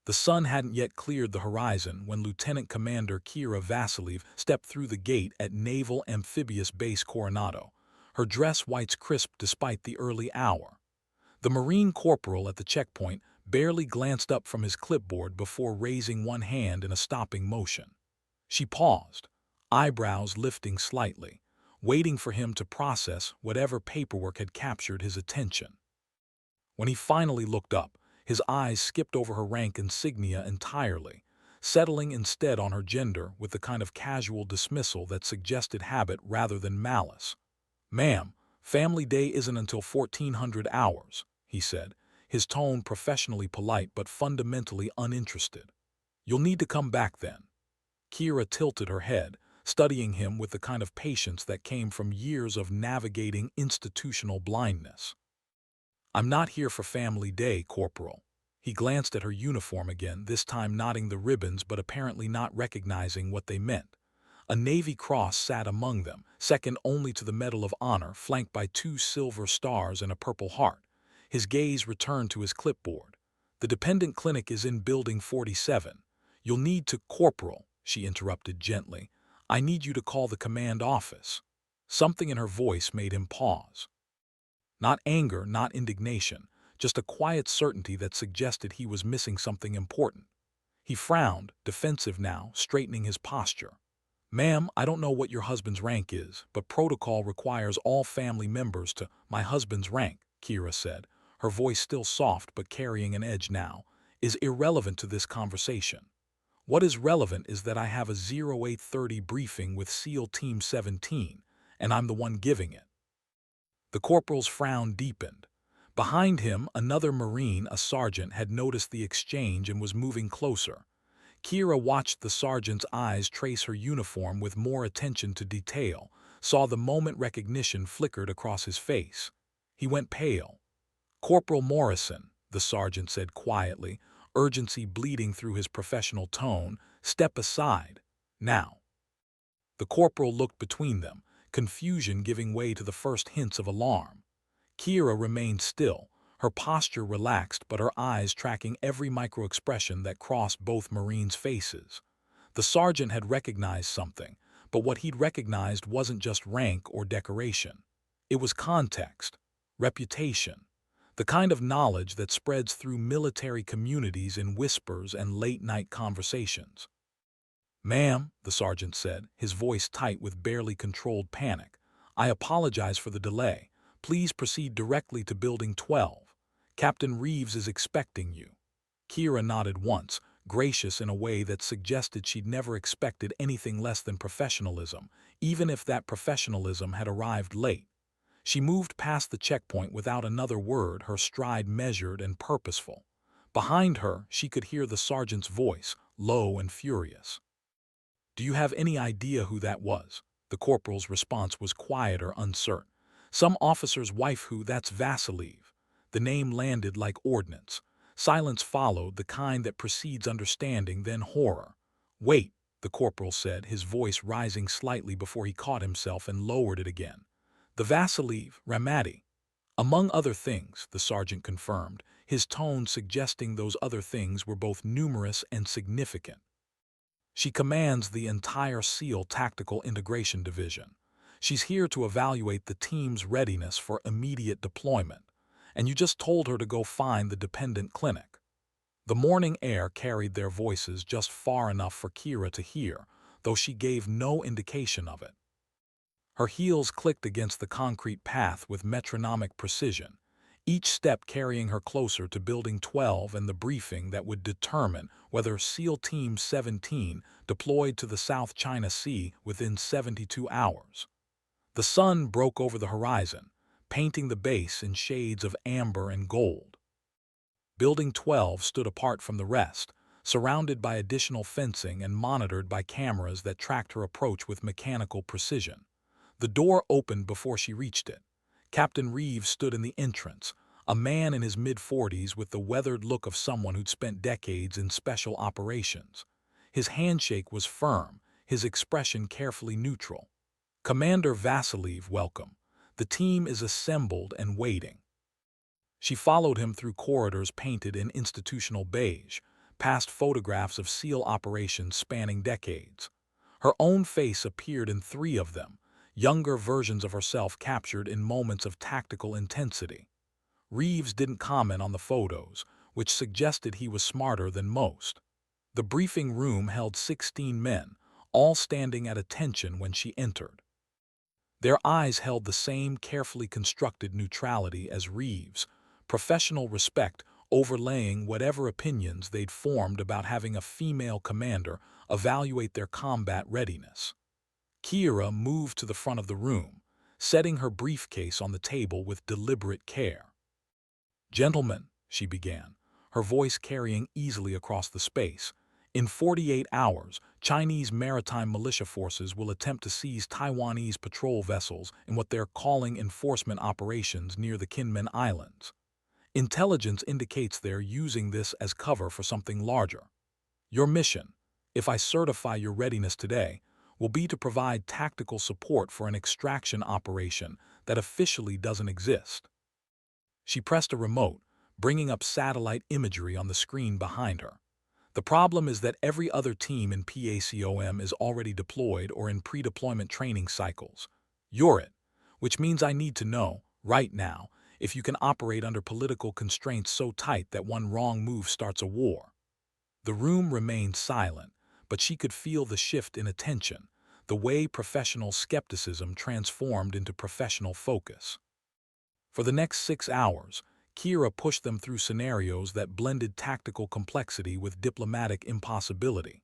The sun hadn't yet cleared the horizon when Lieutenant Commander Kira Vasiliev stepped through the gate at Naval Amphibious Base Coronado, her dress whites crisp despite the early hour. The Marine corporal at the checkpoint barely glanced up from his clipboard before raising one hand in a stopping motion. She paused, eyebrows lifting slightly, waiting for him to process whatever paperwork had captured his attention. When he finally looked up, his eyes skipped over her rank insignia entirely, settling instead on her gender with the kind of casual dismissal that suggested habit rather than malice. "Ma'am, family day isn't until 1400 hours," he said, his tone professionally polite but fundamentally uninterested. "You'll need to come back then." Kira tilted her head, studying him with the kind of patience that came from years of navigating institutional blindness. "I'm not here for family day, Corporal." He glanced at her uniform again, this time knotting the ribbons but apparently not recognizing what they meant. A Navy cross sat among them, second only to the Medal of Honor, flanked by 2 silver stars and a Purple Heart. His gaze returned to his clipboard. "The dependent clinic is in Building 47. You'll need to—" "Corporal," she interrupted gently, "I need you to call the command office." Something in her voice made him pause. Not anger, not indignation, just a quiet certainty that suggested he was missing something important. He frowned, defensive now, straightening his posture. "Ma'am, I don't know what your husband's rank is, but protocol requires all family members to—" "My husband's rank," Kira said, her voice still soft but carrying an edge now, "is irrelevant to this conversation. What is relevant is that I have a 0830 briefing with SEAL Team 17, and I'm the one giving it." The corporal's frown deepened. Behind him, another Marine, a sergeant, had noticed the exchange and was moving closer. Kira watched the sergeant's eyes trace her uniform with more attention to detail, saw the moment recognition flickered across his face. He went pale. "Corporal Morrison," the sergeant said quietly, urgency bleeding through his professional tone, "step aside. Now." The corporal looked between them, confusion giving way to the first hints of alarm. Kira remained still, her posture relaxed but her eyes tracking every micro-expression that crossed both Marines' faces. The sergeant had recognized something, but what he'd recognized wasn't just rank or decoration. It was context, reputation, the kind of knowledge that spreads through military communities in whispers and late-night conversations. "Ma'am," the sergeant said, his voice tight with barely controlled panic, "I apologize for the delay. Please proceed directly to Building 12. Captain Reeves is expecting you." Kira nodded once, gracious in a way that suggested she'd never expected anything less than professionalism, even if that professionalism had arrived late. She moved past the checkpoint without another word, her stride measured and purposeful. Behind her, she could hear the sergeant's voice, low and furious. "Do you have any idea who that was?" The corporal's response was quiet or uncertain. "Some officer's wife who, that's Vasiliev." The name landed like ordnance. Silence followed, the kind that precedes understanding, then horror. "Wait," the corporal said, his voice rising slightly before he caught himself and lowered it again. "The Vasiliev, Ramadi." "Among other things," the sergeant confirmed, his tone suggesting those other things were both numerous and significant. "She commands the entire SEAL Tactical Integration Division. She's here to evaluate the team's readiness for immediate deployment. And you just told her to go find the dependent clinic." The morning air carried their voices just far enough for Kira to hear, though she gave no indication of it. Her heels clicked against the concrete path with metronomic precision, each step carrying her closer to Building 12 and the briefing that would determine whether SEAL Team 17 deployed to the South China Sea within 72 hours. The sun broke over the horizon, painting the base in shades of amber and gold. Building 12 stood apart from the rest, surrounded by additional fencing and monitored by cameras that tracked her approach with mechanical precision. The door opened before she reached it. Captain Reeves stood in the entrance, a man in his mid-40s with the weathered look of someone who'd spent decades in special operations. His handshake was firm, his expression carefully neutral. "Commander Vasiliev, welcome. The team is assembled and waiting." She followed him through corridors painted in institutional beige, past photographs of SEAL operations spanning decades. Her own face appeared in 3 of them, younger versions of herself captured in moments of tactical intensity. Reeves didn't comment on the photos, which suggested he was smarter than most. The briefing room held 16 men, all standing at attention when she entered. Their eyes held the same carefully constructed neutrality as Reeves, professional respect overlaying whatever opinions they'd formed about having a female commander evaluate their combat readiness. Kira moved to the front of the room, setting her briefcase on the table with deliberate care. "Gentlemen," she began, her voice carrying easily across the space, "in 48 hours, Chinese maritime militia forces will attempt to seize Taiwanese patrol vessels in what they're calling enforcement operations near the Kinmen Islands. Intelligence indicates they're using this as cover for something larger. Your mission, if I certify your readiness today, will be to provide tactical support for an extraction operation that officially doesn't exist." She pressed a remote, bringing up satellite imagery on the screen behind her. "The problem is that every other team in PACOM is already deployed or in pre-deployment training cycles. You're it, which means I need to know, right now, if you can operate under political constraints so tight that one wrong move starts a war." The room remained silent, but she could feel the shift in attention, the way professional skepticism transformed into professional focus. For the next 6 hours, Kira pushed them through scenarios that blended tactical complexity with diplomatic impossibility.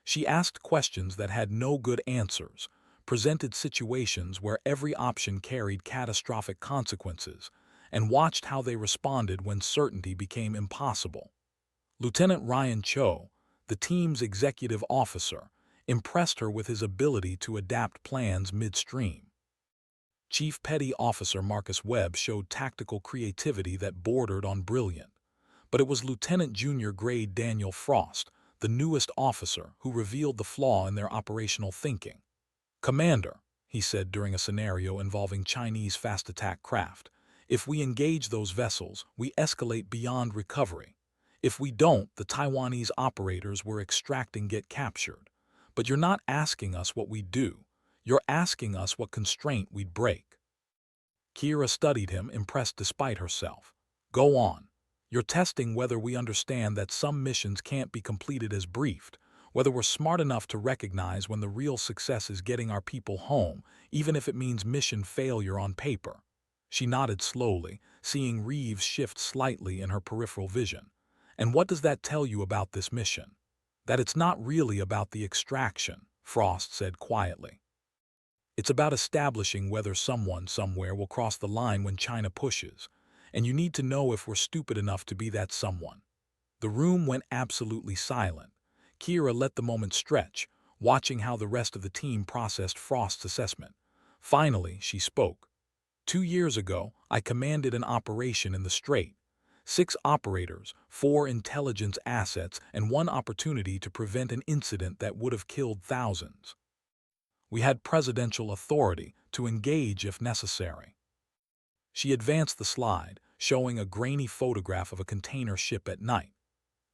She asked questions that had no good answers, presented situations where every option carried catastrophic consequences, and watched how they responded when certainty became impossible. Lieutenant Ryan Cho, the team's executive officer, impressed her with his ability to adapt plans midstream. Chief Petty Officer Marcus Webb showed tactical creativity that bordered on brilliant. But it was Lieutenant Junior Grade Daniel Frost, the newest officer, who revealed the flaw in their operational thinking. "Commander," he said during a scenario involving Chinese fast-attack craft, "if we engage those vessels, we escalate beyond recovery. If we don't, the Taiwanese operators we're extracting get captured. But you're not asking us what we'd do. You're asking us what constraint we'd break." Kira studied him, impressed despite herself. "Go on. You're testing whether we understand that some missions can't be completed as briefed, whether we're smart enough to recognize when the real success is getting our people home, even if it means mission failure on paper." She nodded slowly, seeing Reeves shift slightly in her peripheral vision. "And what does that tell you about this mission?" "That it's not really about the extraction," Frost said quietly. "It's about establishing whether someone somewhere will cross the line when China pushes, and you need to know if we're stupid enough to be that someone." The room went absolutely silent. Kira let the moment stretch, watching how the rest of the team processed Frost's assessment. Finally, she spoke. "2 years ago, I commanded an operation in the Strait. 6 operators, 4 intelligence assets, and 1 opportunity to prevent an incident that would have killed thousands. We had presidential authority to engage if necessary." She advanced the slide, showing a grainy photograph of a container ship at night.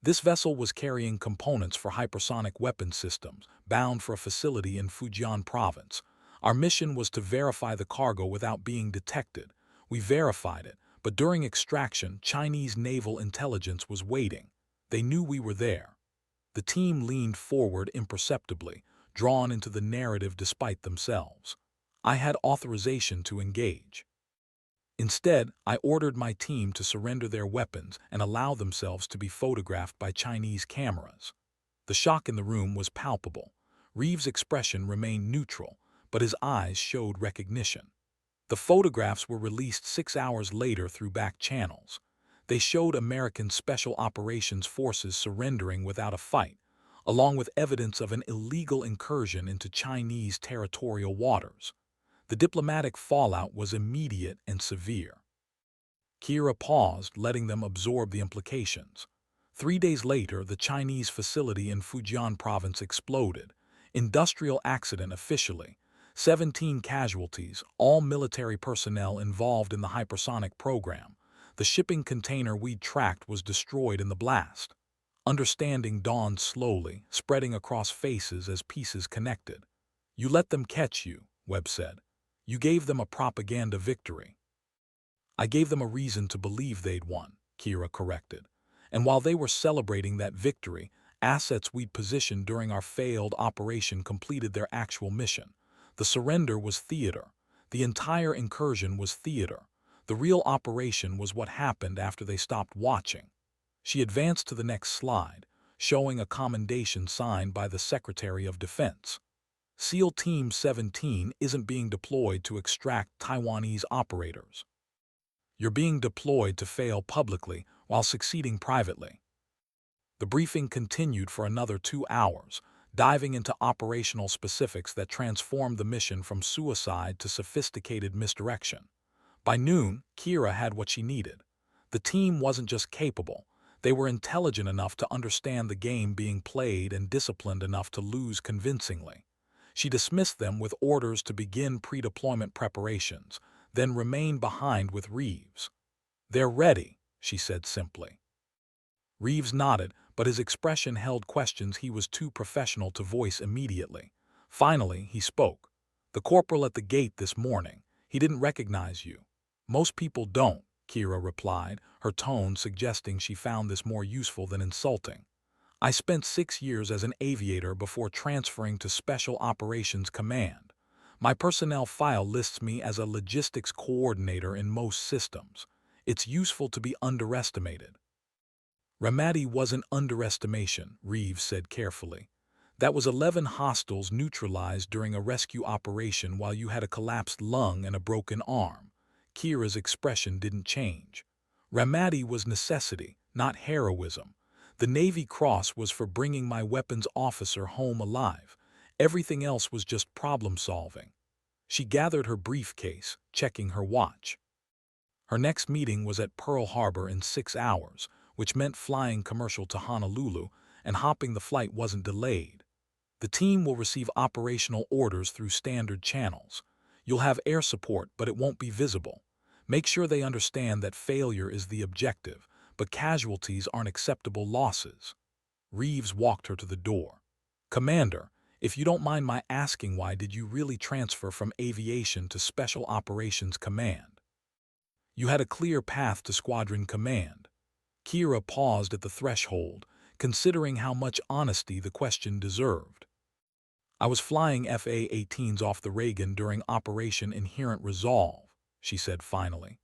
This vessel was carrying components for hypersonic weapon systems, bound for a facility in Fujian Province. Our mission was to verify the cargo without being detected. We verified it, but during extraction, Chinese naval intelligence was waiting. They knew we were there. The team leaned forward imperceptibly, drawn into the narrative despite themselves. "I had authorization to engage. Instead, I ordered my team to surrender their weapons and allow themselves to be photographed by Chinese cameras." The shock in the room was palpable. Reeves' expression remained neutral, but his eyes showed recognition. The photographs were released 6 hours later through back channels. They showed American Special Operations Forces surrendering without a fight, along with evidence of an illegal incursion into Chinese territorial waters. The diplomatic fallout was immediate and severe. Kira paused, letting them absorb the implications. 3 days later, the Chinese facility in Fujian Province exploded. Industrial accident officially. 17 casualties, all military personnel involved in the hypersonic program. The shipping container we'd tracked was destroyed in the blast. Understanding dawned slowly, spreading across faces as pieces connected. You let them catch you, Webb said. You gave them a propaganda victory. I gave them a reason to believe they'd won, Kira corrected. And while they were celebrating that victory, assets we'd positioned during our failed operation completed their actual mission. The surrender was theater. The entire incursion was theater. The real operation was what happened after they stopped watching. She advanced to the next slide, showing a commendation signed by the Secretary of Defense. SEAL Team 17 isn't being deployed to extract Taiwanese operators. You're being deployed to fail publicly while succeeding privately. The briefing continued for another 2 hours, diving into operational specifics that transformed the mission from suicide to sophisticated misdirection. By noon, Kira had what she needed. The team wasn't just capable, they were intelligent enough to understand the game being played and disciplined enough to lose convincingly. She dismissed them with orders to begin pre-deployment preparations, then remain behind with Reeves. They're ready, she said simply. Reeves nodded, but his expression held questions he was too professional to voice immediately. Finally, he spoke. The corporal at the gate this morning, he didn't recognize you. Most people don't, Kira replied, her tone suggesting she found this more useful than insulting. I spent 6 years as an aviator before transferring to Special Operations Command. My personnel file lists me as a logistics coordinator in most systems. It's useful to be underestimated. Ramadi wasn't underestimation, Reeves said carefully. That was 11 hostiles neutralized during a rescue operation while you had a collapsed lung and a broken arm. Kira's expression didn't change. Ramadi was necessity, not heroism. The Navy Cross was for bringing my weapons officer home alive. Everything else was just problem-solving. She gathered her briefcase, checking her watch. Her next meeting was at Pearl Harbor in 6 hours, which meant flying commercial to Honolulu, and hopping the flight wasn't delayed. The team will receive operational orders through standard channels. You'll have air support, but it won't be visible. Make sure they understand that failure is the objective, but casualties aren't acceptable losses. Reeves walked her to the door. Commander, if you don't mind my asking, why did you really transfer from aviation to Special Operations Command? You had a clear path to Squadron Command. Kira paused at the threshold, considering how much honesty the question deserved. I was flying FA-18s off the Reagan during Operation Inherent Resolve, she said finally.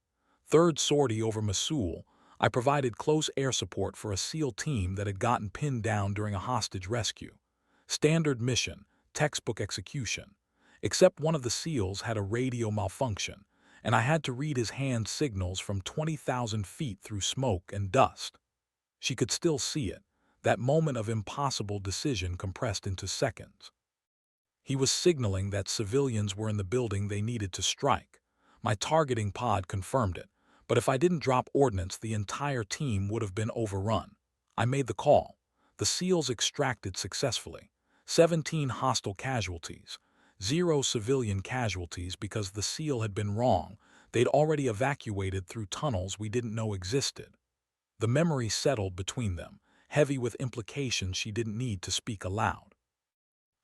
Third sortie over Mosul, I provided close air support for a SEAL team that had gotten pinned down during a hostage rescue. Standard mission, textbook execution. Except one of the SEALs had a radio malfunction, and I had to read his hand signals from 20,000 feet through smoke and dust. She could still see it, that moment of impossible decision compressed into seconds. He was signaling that civilians were in the building they needed to strike. My targeting pod confirmed it, but if I didn't drop ordnance, the entire team would have been overrun. I made the call. The SEALs extracted successfully. 17 hostile casualties. 0 civilian casualties because the SEAL had been wrong. They'd already evacuated through tunnels we didn't know existed. The memory settled between them, heavy with implications she didn't need to speak aloud.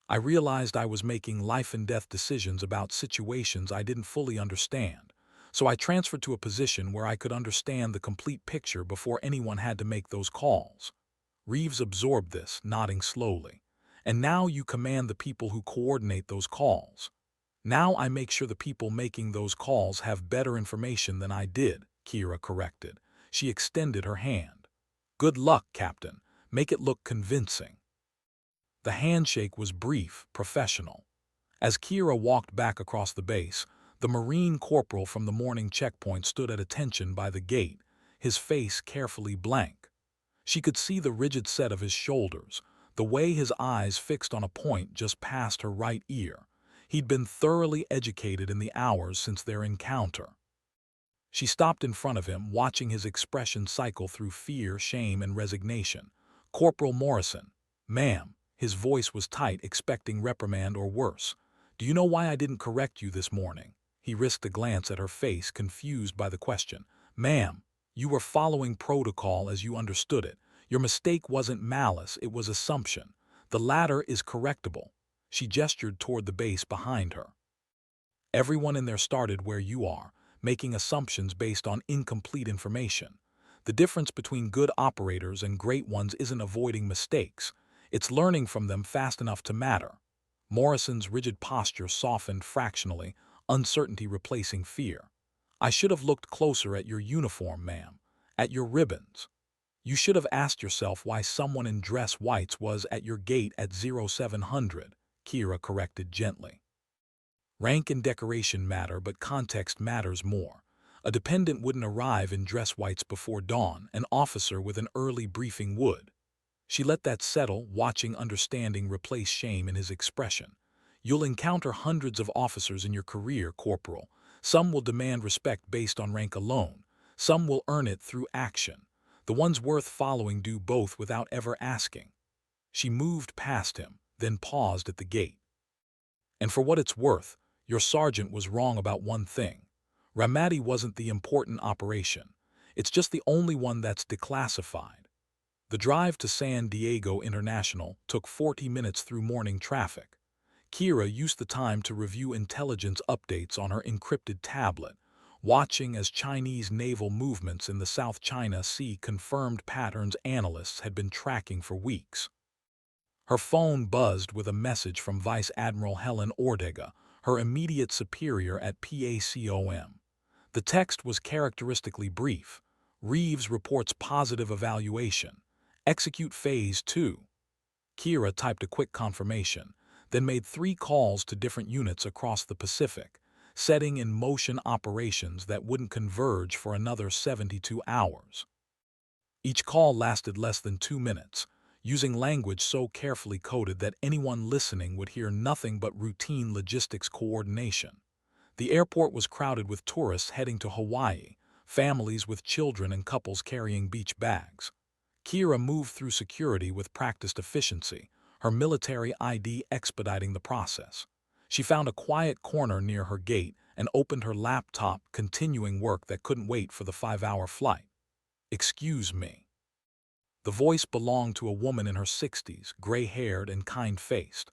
I realized I was making life-and-death decisions about situations I didn't fully understand, so I transferred to a position where I could understand the complete picture before anyone had to make those calls. Reeves absorbed this, nodding slowly. And now you command the people who coordinate those calls. Now I make sure the people making those calls have better information than I did, Kira corrected. She extended her hand. Good luck, Captain. Make it look convincing. The handshake was brief, professional. As Kira walked back across the base, the Marine corporal from the morning checkpoint stood at attention by the gate, his face carefully blank. She could see the rigid set of his shoulders, the way his eyes fixed on a point just past her right ear. He'd been thoroughly educated in the hours since their encounter. She stopped in front of him, watching his expression cycle through fear, shame, and resignation. Corporal Morrison. Ma'am. His voice was tight, expecting reprimand or worse. Do you know why I didn't correct you this morning? He risked a glance at her face, confused by the question. Ma'am, you were following protocol as you understood it. Your mistake wasn't malice, it was assumption. The latter is correctable. She gestured toward the base behind her. Everyone in there started where you are, making assumptions based on incomplete information. The difference between good operators and great ones isn't avoiding mistakes. It's learning from them fast enough to matter. Morrison's rigid posture softened fractionally, uncertainty replacing fear. I should have looked closer at your uniform, ma'am. At your ribbons. You should have asked yourself why someone in dress whites was at your gate at 0700, Kira corrected gently. Rank and decoration matter, but context matters more. A dependent wouldn't arrive in dress whites before dawn, an officer with an early briefing would. She let that settle, watching understanding replace shame in his expression. You'll encounter hundreds of officers in your career, Corporal. Some will demand respect based on rank alone. Some will earn it through action. The ones worth following do both without ever asking. She moved past him, then paused at the gate. And for what it's worth, your sergeant was wrong about one thing. Ramadi wasn't the important operation. It's just the only one that's declassified. The drive to San Diego International took 40 minutes through morning traffic. Kira used the time to review intelligence updates on her encrypted tablet, watching as Chinese naval movements in the South China Sea confirmed patterns analysts had been tracking for weeks. Her phone buzzed with a message from Vice Admiral Helen Ortega, her immediate superior at PACOM. The text was characteristically brief. Reeves reports positive evaluation. Execute Phase 2. Kira typed a quick confirmation, then made 3 calls to different units across the Pacific, setting in motion operations that wouldn't converge for another 72 hours. Each call lasted less than 2 minutes, using language so carefully coded that anyone listening would hear nothing but routine logistics coordination. The airport was crowded with tourists heading to Hawaii, families with children and couples carrying beach bags. Kira moved through security with practiced efficiency, her military ID expediting the process. She found a quiet corner near her gate and opened her laptop, continuing work that couldn't wait for the 5-hour flight. "Excuse me." The voice belonged to a woman in her 60s, gray-haired and kind-faced.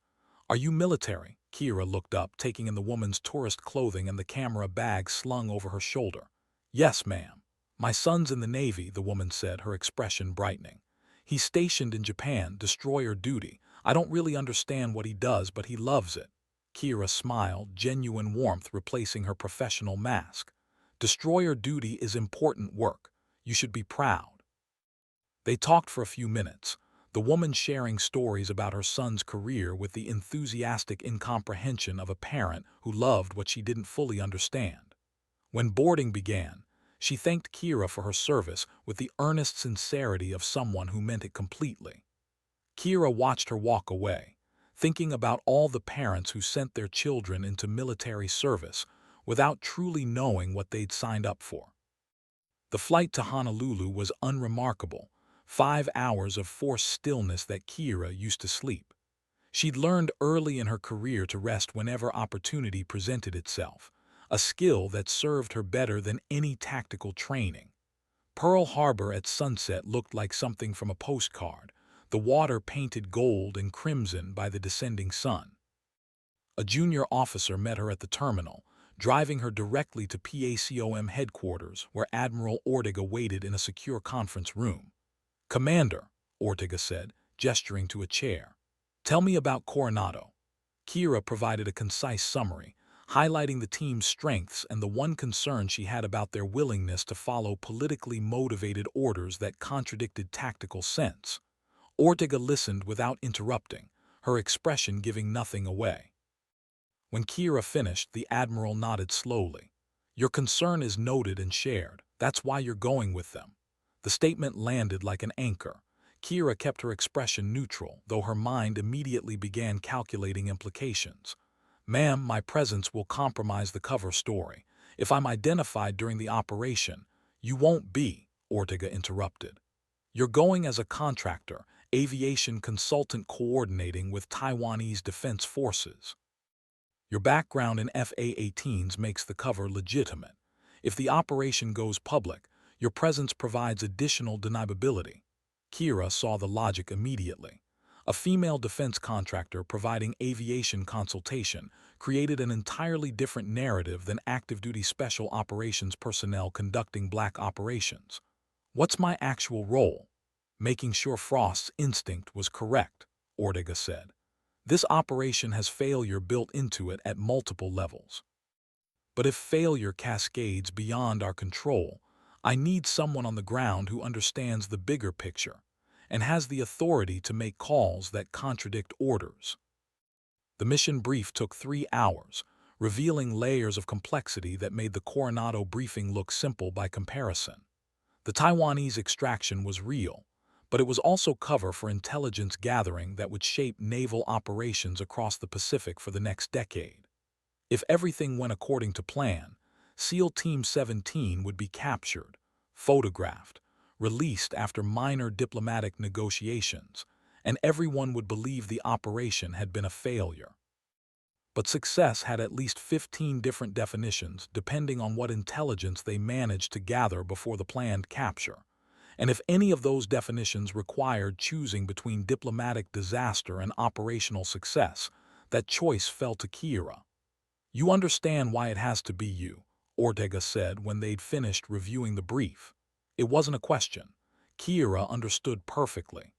"Are you military?" Kira looked up, taking in the woman's tourist clothing and the camera bag slung over her shoulder. "Yes, ma'am. My son's in the Navy," the woman said, her expression brightening. "He's stationed in Japan, destroyer duty. I don't really understand what he does, but he loves it." Kira smiled, genuine warmth replacing her professional mask. "Destroyer duty is important work. You should be proud." They talked for a few minutes, the woman sharing stories about her son's career with the enthusiastic incomprehension of a parent who loved what she didn't fully understand. When boarding began, she thanked Kira for her service with the earnest sincerity of someone who meant it completely. Kira watched her walk away, thinking about all the parents who sent their children into military service without truly knowing what they'd signed up for. The flight to Honolulu was unremarkable, 5 hours of forced stillness that Kira used to sleep. She'd learned early in her career to rest whenever opportunity presented itself, a skill that served her better than any tactical training. Pearl Harbor at sunset looked like something from a postcard, the water painted gold and crimson by the descending sun. A junior officer met her at the terminal, driving her directly to PACOM headquarters where Admiral Ortega waited in a secure conference room. "Commander," Ortega said, gesturing to a chair. "Tell me about Coronado." Kira provided a concise summary, highlighting the team's strengths and the one concern she had about their willingness to follow politically motivated orders that contradicted tactical sense. Ortega listened without interrupting, her expression giving nothing away. When Kira finished, the Admiral nodded slowly. "Your concern is noted and shared. That's why you're going with them." The statement landed like an anchor. Kira kept her expression neutral, though her mind immediately began calculating implications. "Ma'am, my presence will compromise the cover story. If I'm identified during the operation—" "You won't be," Ortega interrupted. "You're going as a contractor, aviation consultant coordinating with Taiwanese Defense Forces. Your background in FA-18s makes the cover legitimate. If the operation goes public, your presence provides additional deniability." Kira saw the logic immediately. A female defense contractor providing aviation consultation created an entirely different narrative than active-duty special operations personnel conducting black operations. What's my actual role? Making sure Frost's instinct was correct, Ortega said. This operation has failure built into it at multiple levels. But if failure cascades beyond our control, I need someone on the ground who understands the bigger picture and has the authority to make calls that contradict orders. The mission brief took 3 hours, revealing layers of complexity that made the Coronado briefing look simple by comparison. The Taiwanese extraction was real, but it was also cover for intelligence gathering that would shape naval operations across the Pacific for the next decade. If everything went according to plan, SEAL Team 17 would be captured, photographed, released after minor diplomatic negotiations, and everyone would believe the operation had been a failure. But success had at least 15 different definitions depending on what intelligence they managed to gather before the planned capture. And if any of those definitions required choosing between diplomatic disaster and operational success, that choice fell to Kira. You understand why it has to be you, Ortega said when they'd finished reviewing the brief. It wasn't a question. Kira understood perfectly.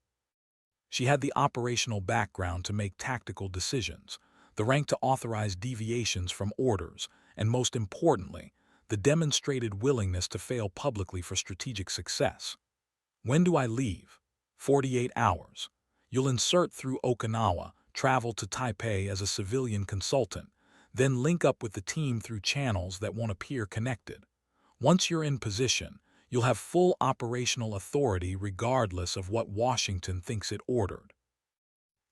She had the operational background to make tactical decisions, the rank to authorize deviations from orders, and most importantly, the demonstrated willingness to fail publicly for strategic success. When do I leave? 48 hours. You'll insert through Okinawa, travel to Taipei as a civilian consultant, then link up with the team through channels that won't appear connected. Once you're in position, you'll have full operational authority regardless of what Washington thinks it ordered.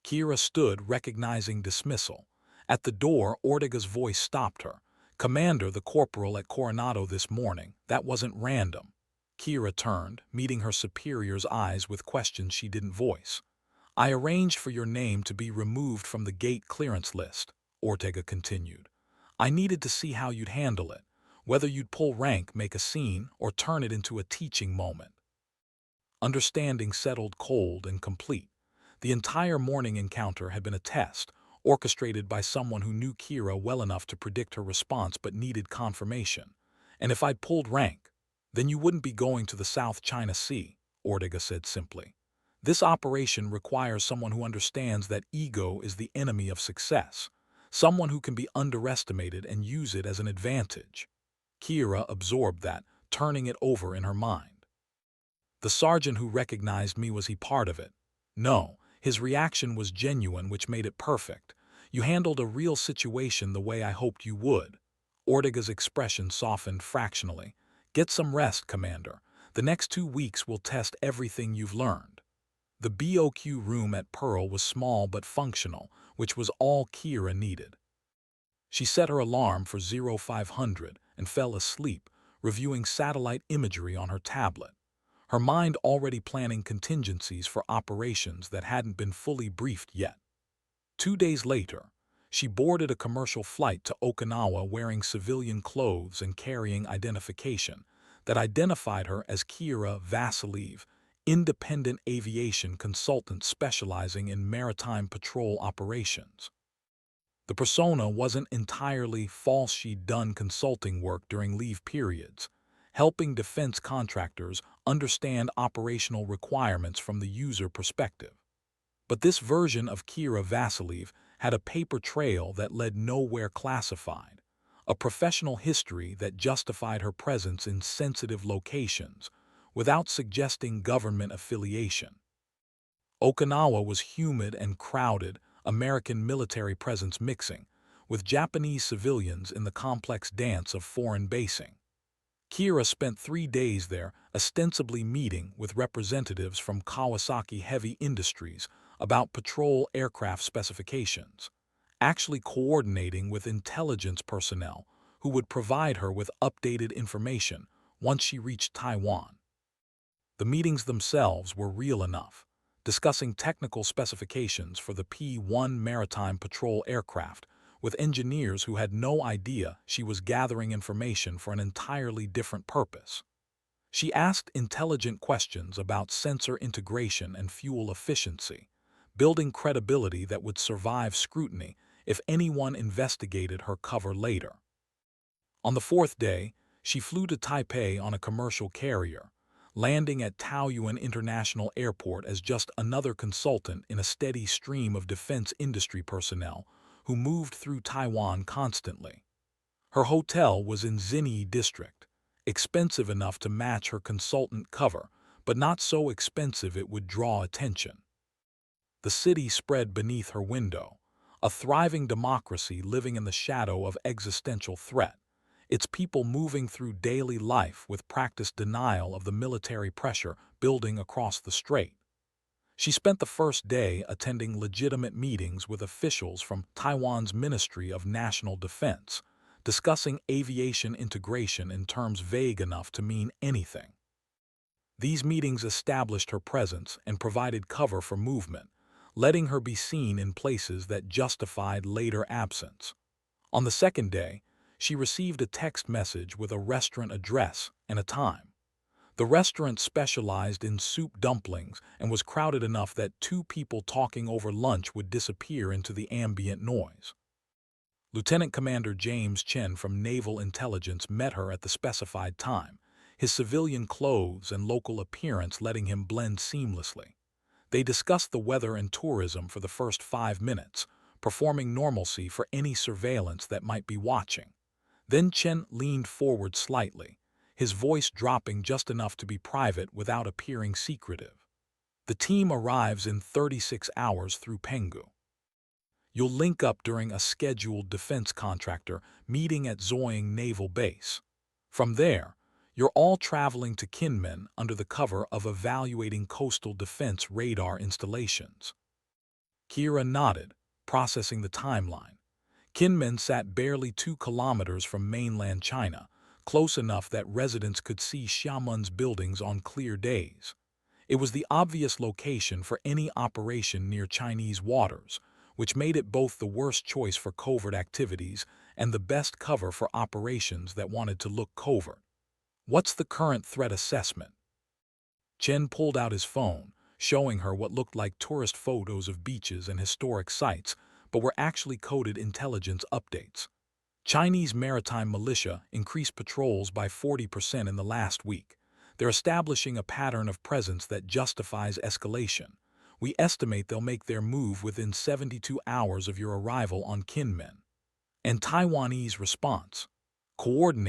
Kira stood, recognizing dismissal. At the door, Ortega's voice stopped her. Commander, the corporal at Coronado this morning. That wasn't random. Kira turned, meeting her superior's eyes with questions she didn't voice. I arranged for your name to be removed from the gate clearance list, Ortega continued. I needed to see how you'd handle it, whether you'd pull rank, make a scene, or turn it into a teaching moment. Understanding settled cold and complete. The entire morning encounter had been a test, orchestrated by someone who knew Kira well enough to predict her response but needed confirmation. And if I'd pulled rank, then you wouldn't be going to the South China Sea, Ortega said simply. This operation requires someone who understands that ego is the enemy of success, someone who can be underestimated and use it as an advantage. Kira absorbed that, turning it over in her mind. The sergeant who recognized me, was he part of it? No, his reaction was genuine, which made it perfect. You handled a real situation the way I hoped you would. Ortega's expression softened fractionally. Get some rest, Commander. The next 2 weeks will test everything you've learned. The BOQ room at Pearl was small but functional, which was all Kira needed. She set her alarm for 0500 and fell asleep, reviewing satellite imagery on her tablet, her mind already planning contingencies for operations that hadn't been fully briefed yet. 2 days later, she boarded a commercial flight to Okinawa wearing civilian clothes and carrying identification that identified her as Kira Vasiliev, independent aviation consultant specializing in maritime patrol operations. The persona wasn't entirely false. She'd done consulting work during leave periods, helping defense contractors understand operational requirements from the user perspective. But this version of Kira Vasiliev had a paper trail that led nowhere classified, a professional history that justified her presence in sensitive locations without suggesting government affiliation. Okinawa was humid and crowded, American military presence mixing with Japanese civilians in the complex dance of foreign basing. Kira spent 3 days there, ostensibly meeting with representatives from Kawasaki Heavy Industries about patrol aircraft specifications, actually coordinating with intelligence personnel who would provide her with updated information once she reached Taiwan. The meetings themselves were real enough, discussing technical specifications for the P-1 Maritime Patrol aircraft with engineers who had no idea she was gathering information for an entirely different purpose. She asked intelligent questions about sensor integration and fuel efficiency, building credibility that would survive scrutiny if anyone investigated her cover later. On the fourth day, she flew to Taipei on a commercial carrier, landing at Taoyuan International Airport as just another consultant in a steady stream of defense industry personnel who moved through Taiwan constantly. Her hotel was in Xinyi District, expensive enough to match her consultant cover, but not so expensive it would draw attention. The city spread beneath her window, a thriving democracy living in the shadow of existential threat, its people moving through daily life with practiced denial of the military pressure building across the strait. She spent the first day attending legitimate meetings with officials from Taiwan's Ministry of National Defense, discussing aviation integration in terms vague enough to mean anything. These meetings established her presence and provided cover for movement, letting her be seen in places that justified later absence. On the second day, she received a text message with a restaurant address and a time. The restaurant specialized in soup dumplings and was crowded enough that two people talking over lunch would disappear into the ambient noise. Lieutenant Commander James Chen from Naval Intelligence met her at the specified time, his civilian clothes and local appearance letting him blend seamlessly. They discussed the weather and tourism for the first 5 minutes, performing normalcy for any surveillance that might be watching. Then Chen leaned forward slightly, his voice dropping just enough to be private without appearing secretive. The team arrives in 36 hours through Penghu. You'll link up during a scheduled defense contractor meeting at Zoying Naval Base. From there, you're all traveling to Kinmen under the cover of evaluating coastal defense radar installations. Kira nodded, processing the timeline. Kinmen sat barely 2 kilometers from mainland China, close enough that residents could see Xiamen's buildings on clear days. It was the obvious location for any operation near Chinese waters, which made it both the worst choice for covert activities and the best cover for operations that wanted to look covert. What's the current threat assessment? Chen pulled out his phone, showing her what looked like tourist photos of beaches and historic sites, but were actually coded intelligence updates. Chinese maritime militia increased patrols by 40% in the last week. They're establishing a pattern of presence that justifies escalation. We estimate they'll make their move within 72 hours of your arrival on Kinmen. And Taiwanese response: coordinate